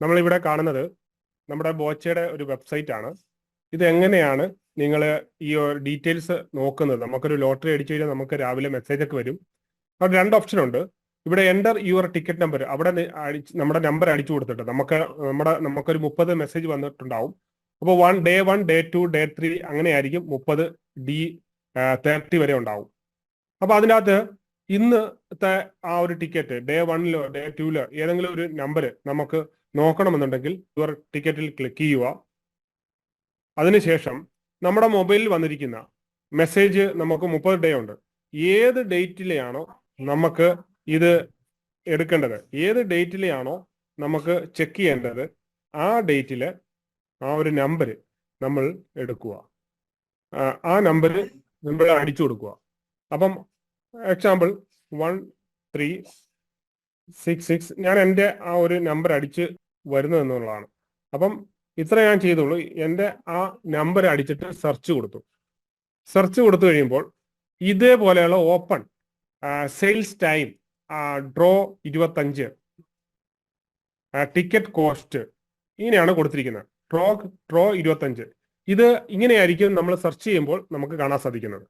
നമ്മളിവിടെ കാണുന്നത് നമ്മുടെ ബോച്ചയുടെ ഒരു വെബ്സൈറ്റ് ആണ്. ഇത് എങ്ങനെയാണ് നിങ്ങൾ ഈ ഡീറ്റെയിൽസ് നോക്കുന്നത്? നമുക്കൊരു ലോട്ടറി അടിച്ചു കഴിഞ്ഞാൽ നമുക്ക് രാവിലെ മെസ്സേജ് ഒക്കെ വരും. അവിടെ രണ്ട് ഓപ്ഷൻ ഉണ്ട്. ഇവിടെ എൻ്റർ യുവർ ടിക്കറ്റ് നമ്പർ, അവിടെ നമ്മുടെ നമ്പർ അടിച്ചു കൊടുത്തിട്ട് നമുക്കൊരു 30 മെസ്സേജ് വന്നിട്ടുണ്ടാവും. അപ്പോൾ ഡേ 1, ഡേ 2, ഡേ 3 അങ്ങനെയായിരിക്കും 30 D30 വരെ ഉണ്ടാവും. അപ്പൊ അതിനകത്ത് ഇന്നത്തെ ആ ഒരു ടിക്കറ്റ് ഡേ 1ലോ ഡേ 2ലോ ഏതെങ്കിലും ഒരു നമ്പർ നമുക്ക് നോക്കണമെന്നുണ്ടെങ്കിൽ യുവർ ടിക്കറ്റിൽ ക്ലിക്ക് ചെയ്യുക. അതിനുശേഷം നമ്മുടെ മൊബൈലിൽ വന്നിരിക്കുന്ന മെസ്സേജ് നമുക്ക് 30 ഡേ ഉണ്ട്. ഏത് ഡേറ്റിലെയാണോ നമുക്ക് ഇത് എടുക്കേണ്ടത്, ഏത് ഡേറ്റിലെയാണോ നമുക്ക് ചെക്ക് ചെയ്യേണ്ടത്, ആ ഡേറ്റില് ആ ഒരു നമ്പർ നമ്മൾ എടുക്കുക. ആ നമ്പർ നമ്മൾ അടിച്ചു കൊടുക്കുക. അപ്പം എക്സാമ്പിൾ 1366 ഞാൻ എൻ്റെ ആ ഒരു നമ്പർ അടിച്ച് വരുന്നത് എന്നുള്ളതാണ്. അപ്പം ഇത്ര ഞാൻ ചെയ്തുള്ളൂ. എൻ്റെ ആ നമ്പർ അടിച്ചിട്ട് സെർച്ച് കൊടുത്തു. സെർച്ച് കൊടുത്തു കഴിയുമ്പോൾ ഇതേപോലെയുള്ള open sales time, draw 25, ticket cost ഇങ്ങനെയാണ് കൊടുത്തിരിക്കുന്നത്. ഡ്രോ 25. ഇത് ഇങ്ങനെയായിരിക്കും നമ്മൾ സെർച്ച് ചെയ്യുമ്പോൾ നമുക്ക് കാണാൻ സാധിക്കുന്നത്.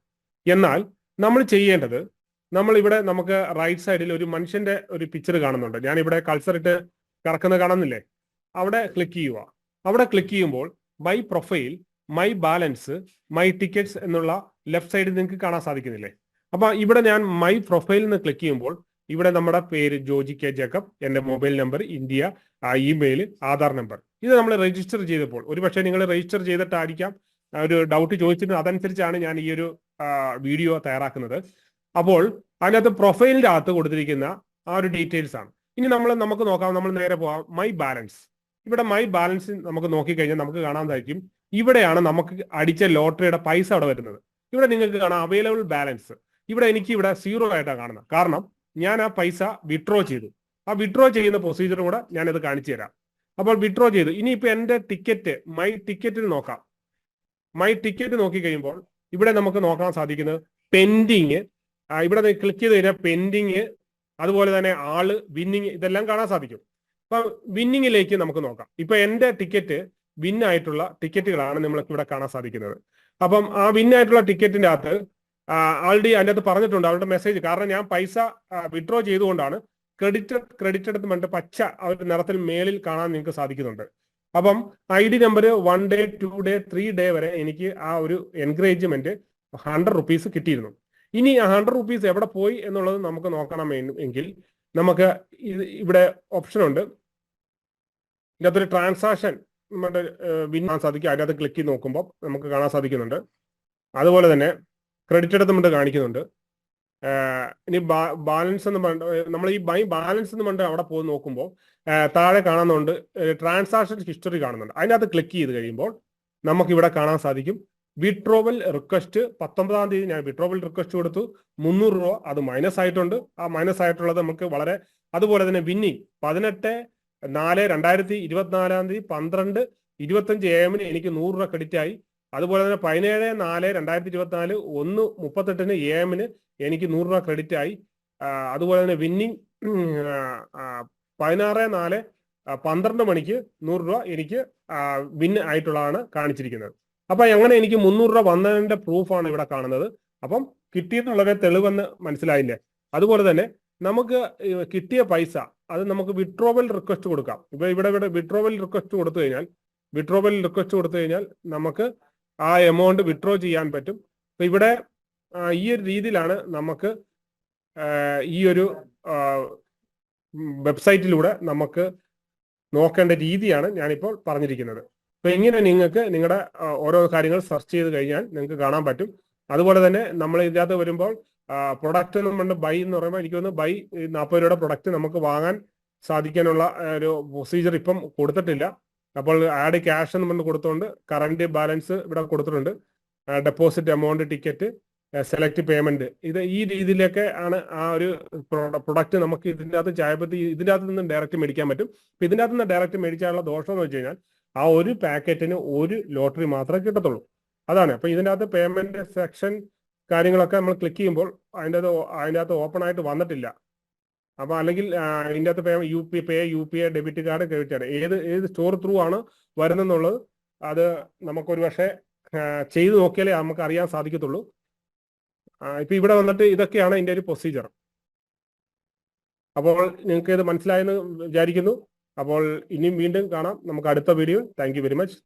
എന്നാൽ നമ്മൾ ചെയ്യേണ്ടത്, നമുക്ക് റൈറ്റ് സൈഡിൽ ഒരു മനുഷ്യന്റെ ഒരു പിക്ചർ കാണുന്നുണ്ട്. ഞാൻ ഇവിടെ കൾസർ ഇട്ട് കറക്കുന്നത് കാണുന്നില്ലേ? അവിടെ ക്ലിക്ക് ചെയ്യുക. അവിടെ ക്ലിക്ക് ചെയ്യുമ്പോൾ my profile, my balance, my tickets എന്നുള്ള ലെഫ്റ്റ് സൈഡിൽ നിങ്ങൾക്ക് കാണാൻ സാധിക്കുന്നില്ലേ? അപ്പൊ ഇവിടെ ഞാൻ മൈ പ്രൊഫൈൽ എന്ന് ക്ലിക്ക് ചെയ്യുമ്പോൾ ഇവിടെ നമ്മുടെ പേര് ജോജി കെ ജേക്കബ്, എൻ്റെ mobile number, India, email, Aadhaar number, ഇത് നമ്മൾ രജിസ്റ്റർ ചെയ്തപ്പോൾ, ഒരുപക്ഷെ നിങ്ങൾ രജിസ്റ്റർ ചെയ്തിട്ടായിരിക്കാം ഒരു ഡൗട്ട് ചോദിച്ചിട്ട് അതനുസരിച്ചാണ് ഞാൻ ഈ ഒരു വീഡിയോ തയ്യാറാക്കുന്നത്. അപ്പോൾ അതിനകത്ത് പ്രൊഫൈലിന്റെ അകത്ത് കൊടുത്തിരിക്കുന്ന ആ ഒരു ഡീറ്റെയിൽസ് ആണ്. ഇനി നമുക്ക് നോക്കാം. നമ്മൾ നേരെ പോകാം മൈ ബാലൻസ്. ഇവിടെ മൈ ബാലൻസ് നമുക്ക് നോക്കിക്കഴിഞ്ഞാൽ നമുക്ക് കാണാൻ സാധിക്കും. ഇവിടെയാണ് നമുക്ക് അടിച്ച ലോട്ടറിയുടെ പൈസ അവിടെ വരുന്നത്. ഇവിടെ നിങ്ങൾക്ക് കാണാം അവൈലബിൾ ബാലൻസ്. എനിക്ക് ഇവിടെ 0 ആയിട്ടാണ് കാണുന്നത്. കാരണം ഞാൻ ആ പൈസ വിഡ്രോ ചെയ്തു. ആ വിഡ്രോ ചെയ്യുന്ന പ്രൊസീജിയർ കൂടെ ഞാനത് കാണിച്ചു തരാം. അപ്പോൾ വിഡ്രോ ചെയ്തു. ഇനിയിപ്പോൾ എൻ്റെ ടിക്കറ്റ് മൈ ടിക്കറ്റിൽ നോക്കാം. മൈ ടിക്കറ്റ് നോക്കിക്കഴിയുമ്പോൾ ഇവിടെ നമുക്ക് നോക്കാൻ സാധിക്കുന്നത് പെൻഡിങ്, ഇവിടെ ക്ലിക്ക് ചെയ്ത് കഴിഞ്ഞാൽ പെൻഡിങ്, അതുപോലെ തന്നെ ആള്, വിന്നിങ്, ഇതെല്ലാം കാണാൻ സാധിക്കും. അപ്പൊ വിന്നിങ്ങിലേക്ക് നമുക്ക് നോക്കാം. ഇപ്പൊ എൻ്റെ ടിക്കറ്റ് വിന്നായിട്ടുള്ള ടിക്കറ്റുകളാണ് നമ്മൾക്ക് ഇവിടെ കാണാൻ സാധിക്കുന്നത്. അപ്പം ആ വിന്നായിട്ടുള്ള ടിക്കറ്റിന്റെ അകത്ത് ആൾറെഡി അതിൻ്റെ അകത്ത് പറഞ്ഞിട്ടുണ്ട് അവരുടെ മെസ്സേജ്. കാരണം ഞാൻ പൈസ വിഡ്രോ ചെയ്തുകൊണ്ടാണ് ക്രെഡിറ്റഡ് എന്ന് പറഞ്ഞിട്ട് പച്ച ആ ഒരു നിറത്തിൽ മേളിൽ കാണാൻ നിങ്ങൾക്ക് സാധിക്കുന്നുണ്ട്. അപ്പം ID number 1 day 2 day 3 day വരെ എനിക്ക് ആ ഒരു എൻകറേജ്മെന്റ് 100 റുപ്പീസ് കിട്ടിയിരുന്നു. ഇനി ആ 100 റുപ്പീസ് എവിടെ പോയി എന്നുള്ളത് നമുക്ക് നോക്കണം എങ്കിൽ നമുക്ക് ഇവിടെ ഓപ്ഷൻ ഉണ്ട്. ഇതിനകത്തൊരു ട്രാൻസാക്ഷൻ നമ്മുടെ വിൻ സാധിക്കും. അതിനകത്ത് ക്ലിക്ക് ചെയ്ത് നോക്കുമ്പോൾ നമുക്ക് കാണാൻ സാധിക്കുന്നുണ്ട്. അതുപോലെ തന്നെ ക്രെഡിറ്റഡ് നമ്മൾ കാണിക്കുന്നുണ്ട്. ഇനി ബാലൻസ് എന്ന് പറഞ്ഞിട്ട് നമ്മൾ ഈ ബാലൻസ് എന്ന് പറഞ്ഞിട്ട് അവിടെ പോയി നോക്കുമ്പോൾ താഴെ കാണുന്നുണ്ട് ട്രാൻസാക്ഷൻ ഹിസ്റ്ററി കാണുന്നുണ്ട്. അതിനകത്ത് ക്ലിക്ക് ചെയ്ത് കഴിയുമ്പോൾ നമുക്കിവിടെ കാണാൻ സാധിക്കും വിഡ്രോവൽ റിക്വസ്റ്റ്. 19-ാം തീയതി ഞാൻ വിഡ്രോവൽ റിക്വസ്റ്റ് കൊടുത്തു. 300 രൂപ അത് മൈനസ് ആയിട്ടുണ്ട്. ആ മൈനസ് ആയിട്ടുള്ളത് നമുക്ക് വളരെ, അതുപോലെ തന്നെ വിന്നിങ് 18/4/2024 12:25 AM എനിക്ക് 100 രൂപ ക്രെഡിറ്റ് ആയി. അതുപോലെ തന്നെ 17/4/2024 1:38 AM എനിക്ക് 100 രൂപ ക്രെഡിറ്റ് ആയി. അതുപോലെ തന്നെ വിന്നിങ് 16/4 12 മണിക്ക് 100 രൂപ എനിക്ക് വിൻ ആയിട്ടുള്ളതാണ് കാണിച്ചിരിക്കുന്നത്. അപ്പൊ അങ്ങനെ എനിക്ക് 300 രൂപ വന്നതിന്റെ പ്രൂഫാണ് ഇവിടെ കാണുന്നത്. അപ്പം കിട്ടിയെന്നുള്ളവരെ തെളിവെന്ന് മനസ്സിലായില്ലേ? അതുപോലെ തന്നെ നമുക്ക് കിട്ടിയ പൈസ അത് നമുക്ക് വിഡ്രോവൽ റിക്വസ്റ്റ് കൊടുക്കാം. ഇവിടെ വിഡ്രോവൽ റിക്വസ്റ്റ് കൊടുത്തു കഴിഞ്ഞാൽ നമുക്ക് ആ എമൗണ്ട് വിഡ്രോ ചെയ്യാൻ പറ്റും. അപ്പൊ ഇവിടെ ഈ ഒരു രീതിയിലാണ് നമുക്ക് ഈ ഒരു വെബ്സൈറ്റിലൂടെ നമുക്ക് നോക്കേണ്ട രീതിയാണ് ഞാനിപ്പോൾ പറഞ്ഞിരിക്കുന്നത്. അപ്പൊ ഇങ്ങനെ നിങ്ങൾക്ക് നിങ്ങളുടെ ഓരോ കാര്യങ്ങൾ സെർച്ച് ചെയ്ത് കഴിഞ്ഞാൽ നിങ്ങൾക്ക് കാണാൻ പറ്റും. അതുപോലെ തന്നെ നമ്മൾ ഇതിനകത്ത് വരുമ്പോൾ പ്രൊഡക്റ്റ് നമ്മൾ ബൈ എന്ന് പറയുമ്പോൾ എനിക്ക് തോന്നുന്നു ബൈ 40 രൂപയുടെ പ്രൊഡക്റ്റ് നമുക്ക് വാങ്ങാൻ സാധിക്കാനുള്ള ഒരു പ്രൊസീജിയർ ഇപ്പം കൊടുത്തിട്ടില്ല. അപ്പോൾ ആഡ് ക്യാഷ് എന്ന് പറഞ്ഞ് കൊടുത്തുകൊണ്ട് കറന്റ് ബാലൻസ് ഇവിടെ കൊടുത്തിട്ടുണ്ട്. Deposit amount, ticket, select payment, ഇത് ഈ രീതിയിലൊക്കെ ആണ് ആ ഒരു പ്രൊഡക്റ്റ് നമുക്ക് ഇതിൻ്റെ അകത്ത് ചായപ്പത്തി ഇതിൻ്റെ അകത്ത് നിന്ന് ഡയറക്റ്റ് മേടിക്കാൻ പറ്റും. ഇപ്പം ഇതിൻ്റെ അകത്ത് നിന്ന് ഡയറക്റ്റ് മേടിച്ചാലുള്ള ദോഷം എന്ന് വെച്ച് കഴിഞ്ഞാൽ ആ ഒരു പാക്കറ്റിന് ഒരു ലോട്ടറി മാത്രമേ കിട്ടത്തുള്ളൂ. അതാണ്. അപ്പൊ ഇതിൻ്റെ അകത്ത് പേയ്മെന്റ് സെക്ഷൻ കാര്യങ്ങളൊക്കെ നമ്മൾ ക്ലിക്ക് ചെയ്യുമ്പോൾ അതിൻ്റെ അകത്ത് ഓപ്പൺ ആയിട്ട് വന്നിട്ടില്ല. അപ്പൊ അല്ലെങ്കിൽ ഇതിൻ്റെ അകത്ത് UPI debit card credit card ഏത് സ്റ്റോർ ത്രൂ ആണ് വരുന്നെന്നുള്ളത് അത് നമുക്കൊരു പക്ഷേ ചെയ്തു നോക്കിയാലേ നമുക്ക് അറിയാൻ സാധിക്കത്തുള്ളൂ. ഇപ്പൊ ഇവിടെ വന്നിട്ട് ഇതൊക്കെയാണ് ഇതിന്റെ ഒരു പ്രൊസീജിയർ. അപ്പോൾ നിങ്ങൾക്ക് ഇത് മനസ്സിലായെന്ന് വിചാരിക്കുന്നു. അപ്പോൾ ഇനിയും വീണ്ടും കാണാം നമുക്ക് അടുത്ത video. Thank you very much.